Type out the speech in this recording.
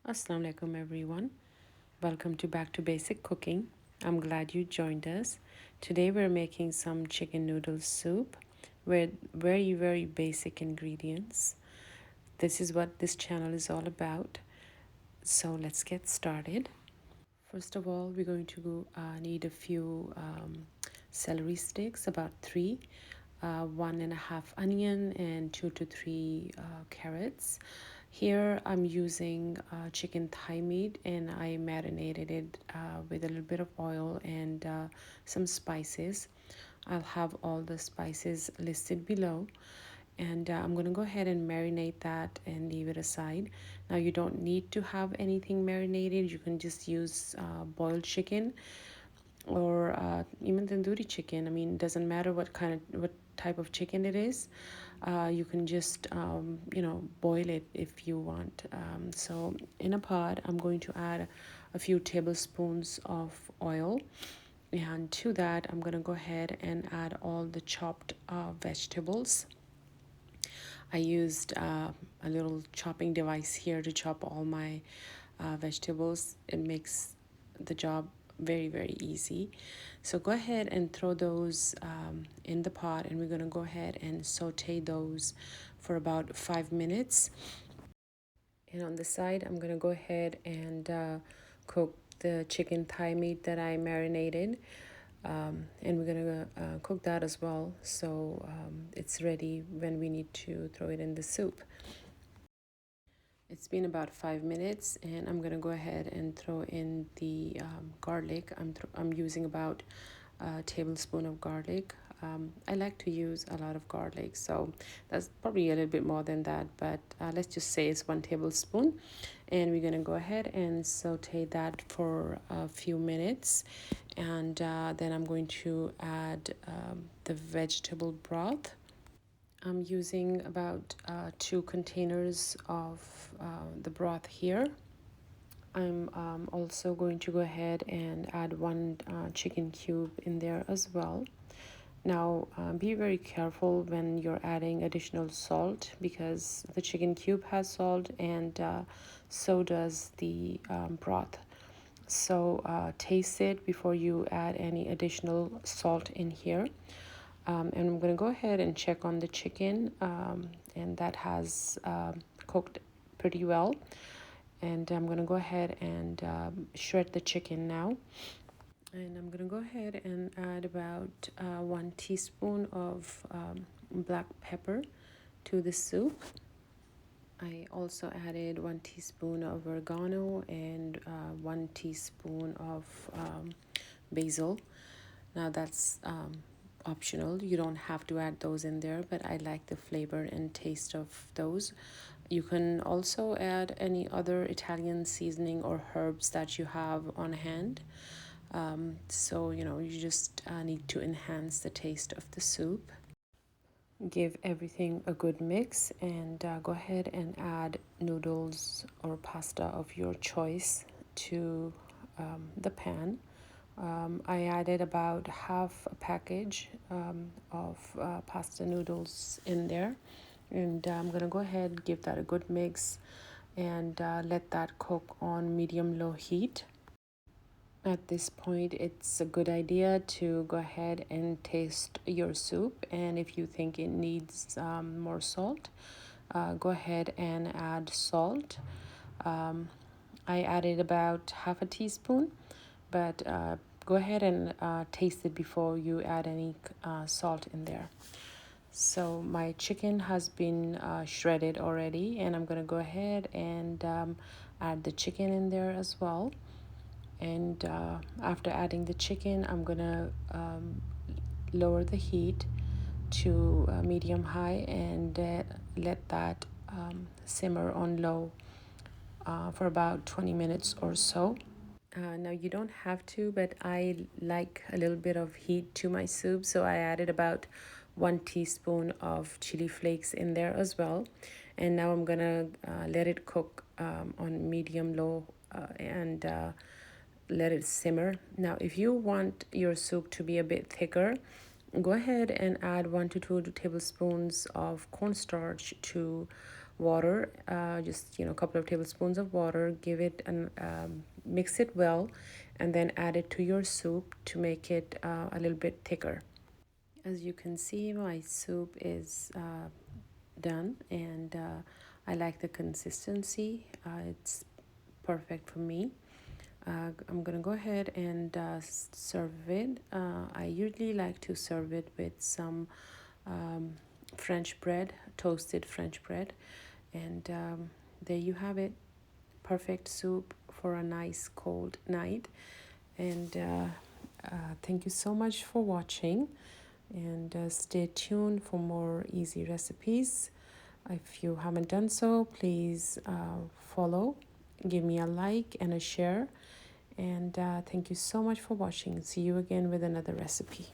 Assalamu alaikum everyone. Welcome to Back to Basic Cooking. I'm glad you joined us. Today we're making some chicken noodle soup with very basic ingredients. This is what this channel is all about. So let's get started. First of all, we're going to need a few celery sticks, about three, 1.5 onion, and 2 to 3 carrots. Here I'm using chicken thigh meat, and I marinated it with a little bit of oil and some spices. I'll have all the spices listed below, and I'm going to go ahead and marinate that and leave it aside. Now you don't need to have anything marinated. You can just use boiled chicken or even tandoori chicken. I mean, it doesn't matter what type of chicken it is. You can just boil it if you want. So in a pot, I'm going to add a few tablespoons of oil, and to that I'm going to go ahead and add all the chopped vegetables. I used a little chopping device here to chop all my vegetables. It makes the job very easy. So go ahead and throw those in the pot, and we're going to go ahead and saute those for about 5 minutes. And on the side, I'm going to go ahead and cook the chicken thigh meat that I marinated. And we're gonna cook that as well, so it's ready when we need to throw it in the soup. It's been about 5 minutes, and I'm gonna go ahead and throw in the garlic. I'm using about a tablespoon of garlic. I like to use a lot of garlic, so that's probably a little bit more than that, but let's just say it's 1 tablespoon. And we're gonna go ahead and saute that for a few minutes, and then I'm going to add the vegetable broth. I'm using about 2 containers of the broth here. I'm also going to go ahead and add one chicken cube in there as well. Now, be very careful when you're adding additional salt, because the chicken cube has salt, and so does the broth. So taste it before you add any additional salt in here. And I'm going to go ahead and check on the chicken, and that has cooked pretty well. And I'm going to go ahead and shred the chicken now. And I'm going to go ahead and add about 1 teaspoon of black pepper to the soup. I also added 1 teaspoon of oregano and 1 teaspoon of basil. Now that's optional. You don't have to add those in there, but I like the flavor and taste of those. You can also add any other Italian seasoning or herbs that you have on hand. So you just need to enhance the taste of the soup. Give everything a good mix, and go ahead and add noodles or pasta of your choice to the pan. I added about half a package of pasta noodles in there, and I'm gonna go ahead and give that a good mix, and let that cook on medium-low heat. At this point, it's a good idea to go ahead and taste your soup, and if you think it needs more salt, go ahead and add salt. I added about half a teaspoon, but go ahead and taste it before you add any salt in there. So my chicken has been shredded already, and I'm gonna go ahead and add the chicken in there as well. And after adding the chicken, I'm gonna lower the heat to medium high, and let that simmer on low for about 20 minutes or so. Now you don't have to, but I like a little bit of heat to my soup, so I added about 1 teaspoon of chili flakes in there as well. And now I'm gonna let it cook on medium low, and let it simmer. Now if you want your soup to be a bit thicker, go ahead and add 1 to 2 tablespoons of cornstarch to water, just a couple of tablespoons of water. Give it and mix it well, and then add it to your soup to make it a little bit thicker. As you can see, my soup is done, and I like the consistency. It's perfect for me. I'm gonna go ahead and serve it. I usually like to serve it with some French bread, toasted French bread, and there you have it. Perfect soup for a nice cold night. And thank you so much for watching, and stay tuned for more easy recipes. If you haven't done so, please follow, give me a like and a share. And thank you so much for watching. See you again with another recipe.